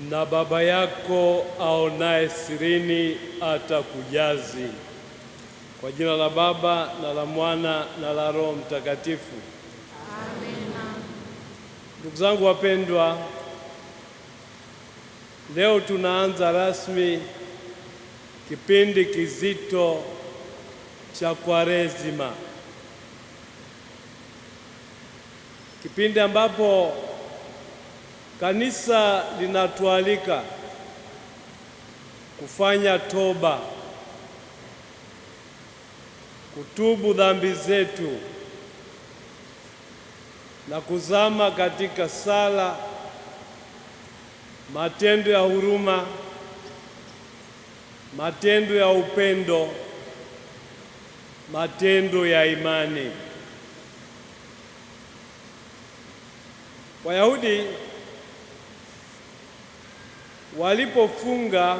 na Baba yako aonaye sirini atakujazi. Kwa jina la Baba na la Mwana na la Roho Mtakatifu. Amina. Ndugu zangu wapendwa, leo tunaanza rasmi kipindi kizito cha Kwaresima, kipindi ambapo kanisa linatualika kufanya toba, kutubu dhambi zetu na kuzama katika sala, matendo ya huruma, matendo ya upendo, matendo ya imani. Wayahudi walipofunga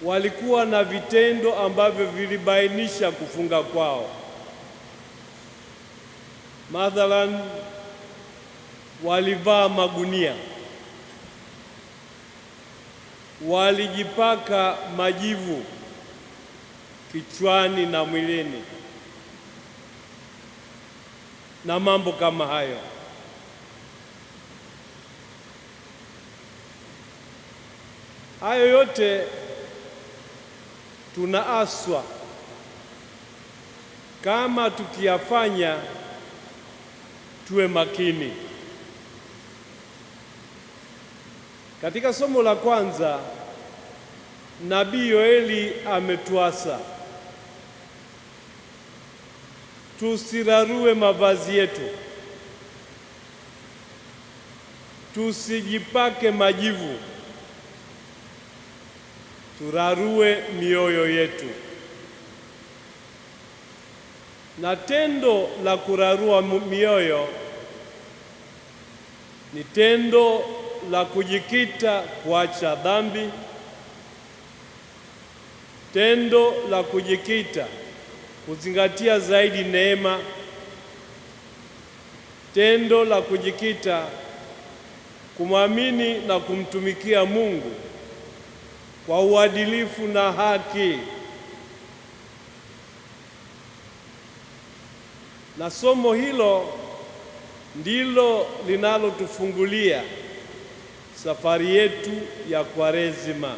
walikuwa na vitendo ambavyo vilibainisha kufunga kwao. Mathalan, walivaa magunia, walijipaka majivu kichwani na mwilini na mambo kama hayo. Hayo yote tunaaswa kama tukiyafanya tuwe makini. Katika somo la kwanza, Nabii Yoeli ametuasa tusirarue mavazi yetu, tusijipake majivu, turarue mioyo yetu. Na tendo la kurarua mioyo ni tendo la kujikita kuacha dhambi, tendo la kujikita kuzingatia zaidi neema, tendo la kujikita kumwamini na kumtumikia Mungu kwa uadilifu na haki. Na somo hilo ndilo linalotufungulia safari yetu ya Kwaresima.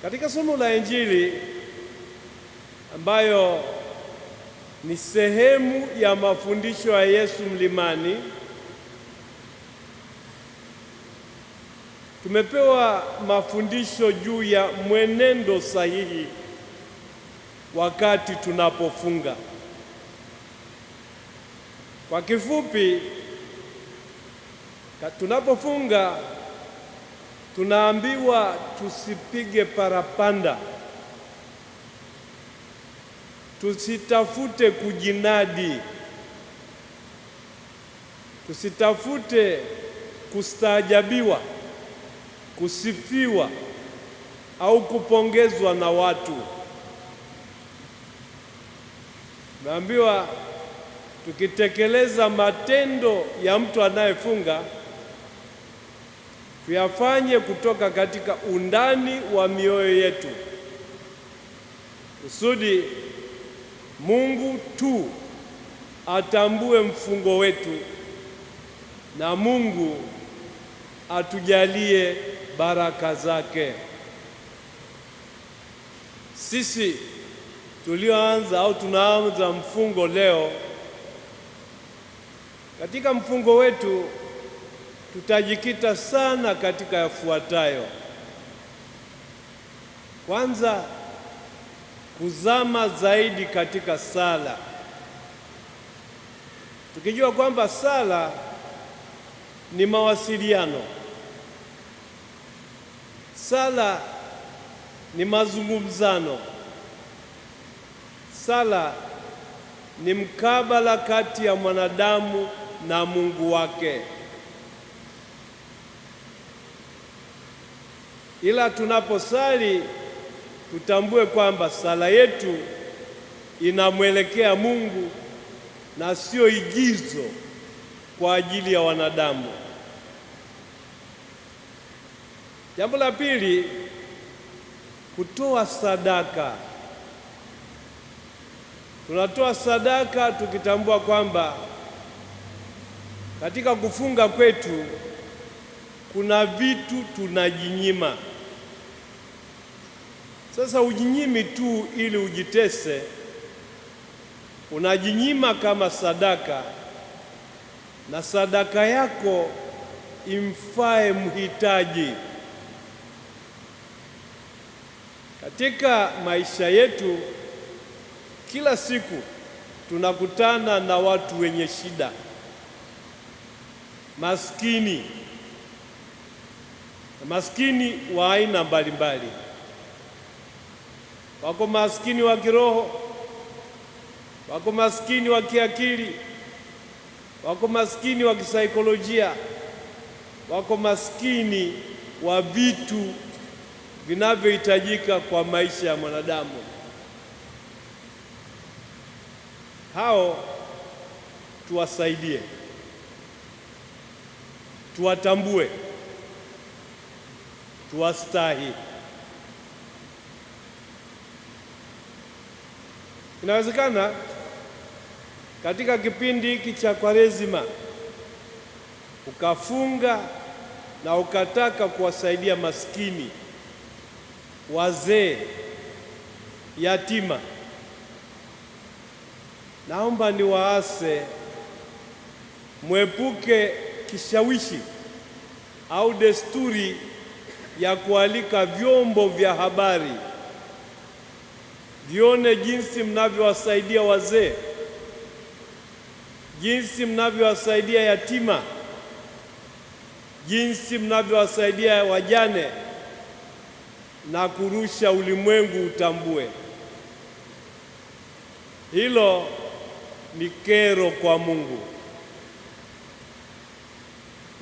Katika somo la Injili ambayo ni sehemu ya mafundisho ya Yesu mlimani, tumepewa mafundisho juu ya mwenendo sahihi wakati tunapofunga. Kwa kifupi, tunapofunga tunaambiwa tusipige parapanda, tusitafute kujinadi, tusitafute kustaajabiwa, kusifiwa au kupongezwa na watu. Naambiwa tukitekeleza matendo ya mtu anayefunga tuyafanye kutoka katika undani wa mioyo yetu, kusudi Mungu tu atambue mfungo wetu na Mungu atujalie baraka zake. Sisi tulioanza au tunaanza mfungo leo, katika mfungo wetu tutajikita sana katika yafuatayo. Kwanza, kuzama zaidi katika sala, tukijua kwamba sala ni mawasiliano, sala ni mazungumzano, sala ni mkabala kati ya mwanadamu na Mungu wake. Ila tunaposali tutambue kwamba sala yetu inamwelekea Mungu na sio igizo kwa ajili ya wanadamu. Jambo la pili, kutoa sadaka. Tunatoa sadaka tukitambua kwamba katika kufunga kwetu kuna vitu tunajinyima. Sasa ujinyimi tu ili ujitese, unajinyima kama sadaka, na sadaka yako imfae mhitaji. Katika maisha yetu kila siku tunakutana na watu wenye shida, maskini wa aina mbalimbali. Wako maskini wa kiroho, wako maskini wa kiakili, wako maskini wa kisaikolojia, wako maskini wa vitu vinavyohitajika kwa maisha ya mwanadamu. Hao tuwasaidie, tuwatambue, tuwastahi. Inawezekana katika kipindi hiki cha Kwaresima ukafunga na ukataka kuwasaidia maskini, wazee, yatima. Naomba niwaase mwepuke kishawishi au desturi ya kualika vyombo vya habari vione jinsi mnavyowasaidia wazee, jinsi mnavyowasaidia yatima, jinsi mnavyowasaidia wajane, na kurusha ulimwengu utambue. Hilo ni kero kwa Mungu.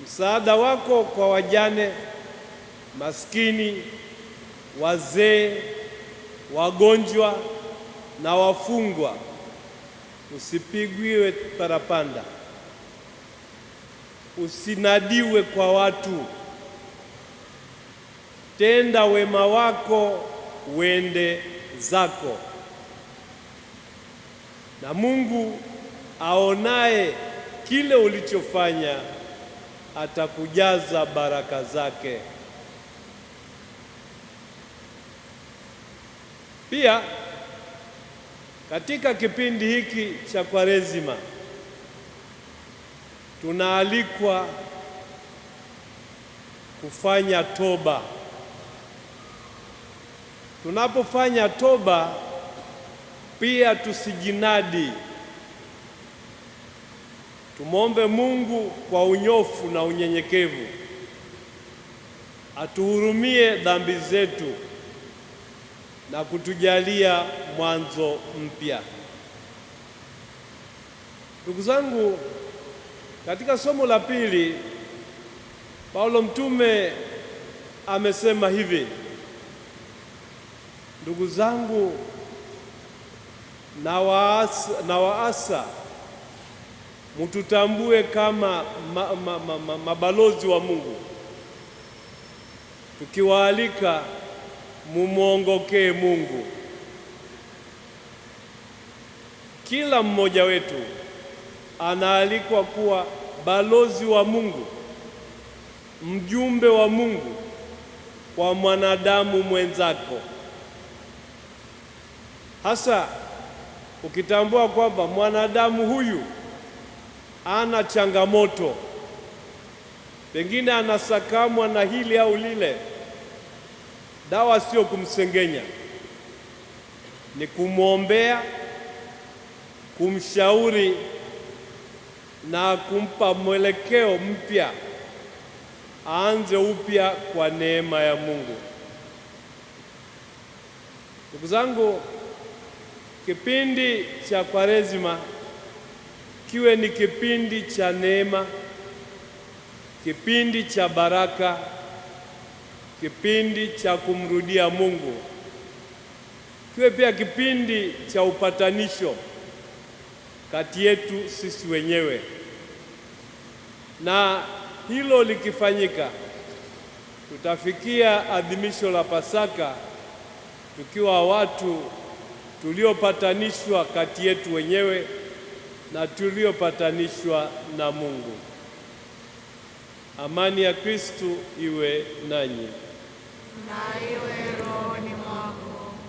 Msaada wako kwa wajane, maskini, wazee, wagonjwa na wafungwa usipigwiwe parapanda, usinadiwe kwa watu. Tenda wema wako uende zako, na Mungu aonaye kile ulichofanya atakujaza baraka zake. Pia katika kipindi hiki cha Kwaresima tunaalikwa kufanya toba. Tunapofanya toba pia tusijinadi. Tumwombe Mungu kwa unyofu na unyenyekevu atuhurumie dhambi zetu na kutujalia mwanzo mpya. Ndugu zangu, katika somo la pili Paulo mtume amesema hivi: ndugu zangu, na waasa mututambue kama mabalozi wa Mungu, tukiwaalika mumwongokee Mungu. Kila mmoja wetu anaalikwa kuwa balozi wa Mungu, mjumbe wa Mungu kwa mwanadamu mwenzako, hasa ukitambua kwamba mwanadamu huyu ana changamoto, pengine anasakamwa na hili au lile. Dawa sio kumsengenya, ni kumwombea, kumshauri na kumpa mwelekeo mpya, aanze upya kwa neema ya Mungu. Ndugu zangu, kipindi cha Kwaresima kiwe ni kipindi cha neema, kipindi cha baraka, kipindi cha kumrudia Mungu. Kiwe pia kipindi cha upatanisho kati yetu sisi wenyewe. Na hilo likifanyika, tutafikia adhimisho la Pasaka tukiwa watu tuliopatanishwa kati yetu wenyewe na tuliopatanishwa na Mungu. Amani ya Kristo iwe nanyi. Na iwe rohoni